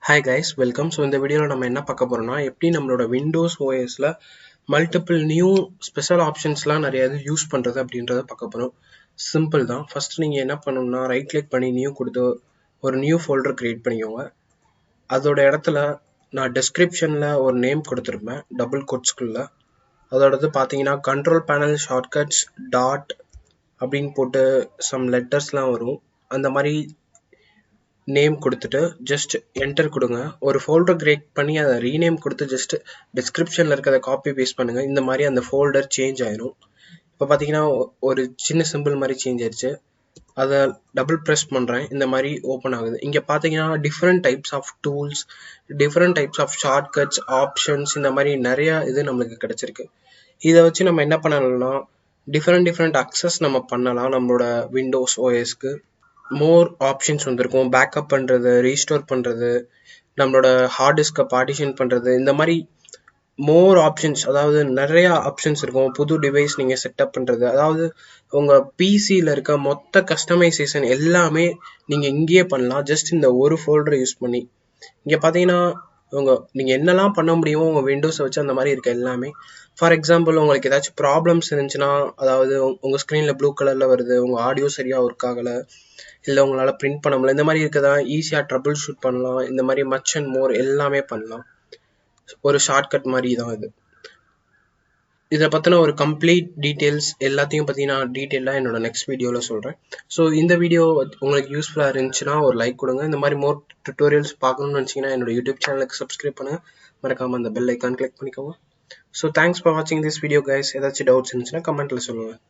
Hi guys, welcome. So இந்த வீடியோல நம்ம என்ன பார்க்க போறோம்னா எப்படி நம்மளோட விண்டோஸ் ஓஎஸ்ல மல்டிபிள் நியூ ஸ்பெஷல் ஆப்ஷன்ஸ்லாம் நிறைய இது யூஸ் பண்றது அப்படின்றத பார்க்க போறோம். சிம்பிள் தான். ஃபர்ஸ்ட் நீங்க என்ன பண்ணணும்னா ரைட் கிளிக் பண்ணி நியூ கொடுத்து ஒரு நியூ ஃபோல்டர் கிரியேட் பண்ணிக்கோங்க. அதோட இடத்துல நான் டிஸ்கிரிப்ஷன்ல ஒரு நேம் கொடுத்துருப்பேன் டபுள் கோட்ஸ்குள்ள. அதோடது பார்த்தீங்கன்னா கண்ட்ரோல் பேனல் ஷார்ட்கட்ஸ் டாட் அப்படின்னு போட்டு சம் லெட்டர்ஸ்லாம் வரும். அந்த மாதிரி நேம் கொடுத்துட்டு ஜஸ்ட் என்டர் கொடுங்க. ஒரு ஃபோல்டர் கிரியேட் பண்ணி அதை ரீநேம் கொடுத்து ஜஸ்ட் டிஸ்கிரிப்ஷனில் இருக்கிறத காப்பி பேஸ்ட் பண்ணுங்க. இந்த மாதிரி அந்த ஃபோல்டர் சேஞ்ச் ஆயிரும். இப்போ பார்த்தீங்கன்னா ஒரு சின்ன சிம்பிள் மாதிரி சேஞ்ச் ஆயிடுச்சு. அதை டபுள் ப்ரெஸ் பண்ணுறேன், இந்த மாதிரி ஓப்பன் ஆகுது. இங்கே பார்த்தீங்கன்னா different types of tools, different types of shortcuts, options, இந்த மாதிரி நிறையா இது நம்மளுக்கு கிடைச்சிருக்கு. இதை வச்சு நம்ம என்ன பண்ணலாம்னா டிஃப்ரெண்ட் அக்சஸ் நம்ம பண்ணலாம். நம்மளோட விண்டோஸ் ஓஎஸ்க்கு மோர் ஆப்ஷன்ஸ் வந்திருக்கும். பேக்கப் பண்ணுறது, ரீஸ்டோர் பண்ணுறது, நம்மளோட ஹார்ட் டிஸ்கை பார்ட்டிஷன் பண்ணுறது, இந்த மாதிரி மோர் ஆப்ஷன்ஸ், அதாவது நிறையா ஆப்ஷன்ஸ் இருக்கும். புது டிவைஸ் நீங்கள் செட்டப் பண்ணுறது, அதாவது உங்கள் பிசியில் இருக்க மொத்த கஸ்டமைசேஷன் எல்லாமே நீங்கள் இங்கேயே பண்ணலாம். ஜஸ்ட் இந்த ஒரு ஃபோல்டரை யூஸ் பண்ணி. இங்கே பார்த்தீங்கன்னா நீங்கள் என்னெல்லாம் பண்ண முடியுமோ உங்கள் விண்டோஸை வச்சு அந்த மாதிரி இருக்க எல்லாமே. ஃபார் எக்ஸாம்பிள் உங்களுக்கு ஏதாச்சும் ப்ராப்ளம்ஸ் இருந்துச்சுன்னா, அதாவது உங்கள் ஸ்க்ரீனில் ப்ளூ கலரில் வருது, உங்கள் ஆடியோ சரியாக ஒர்க் ஆகலை, இல்லை உங்களால் பிரிண்ட் பண்ண முடியல, இந்த மாதிரி இருக்கதான் ஈஸியாக ட்ரபிள் ஷூட் பண்ணலாம். இந்த மாதிரி மச் அண்ட் மோர் எல்லாமே பண்ணலாம். ஒரு ஷார்ட்கட் மாதிரி தான் இது. இதை பற்றின ஒரு கம்ப்ளீட் டீட்டெயில்ஸ் எல்லாத்தையும் பார்த்தீங்கன்னா டீட்டெயிலாக என்னோட நெக்ஸ்ட் வீடியோவில் சொல்கிறேன். ஸோ இந்த வீடியோ உங்களுக்கு யூஸ்ஃபுல்லாக இருந்துச்சுன்னா ஒரு லைக் கொடுங்க. இந்த மாதிரி மோர் டுட்டோரியல்ஸ் பார்க்கணும்னு நினச்சிங்கன்னா என்னோட யூடியூப் சேனலுக்கு சப்ஸ்கிரைப் பண்ணுங்கள். மறக்காமல் அந்த பெல் ஐக்கான் கிளிக் பண்ணிக்கோங்க. ஸோ தேங்க்ஸ் ஃபார் வாட்சிங் திஸ் வீடியோ கைஸ். ஏதாச்சும் டவுட்ஸ் இருந்துச்சுன்னா கமெண்ட்டில் சொல்லுங்கள்.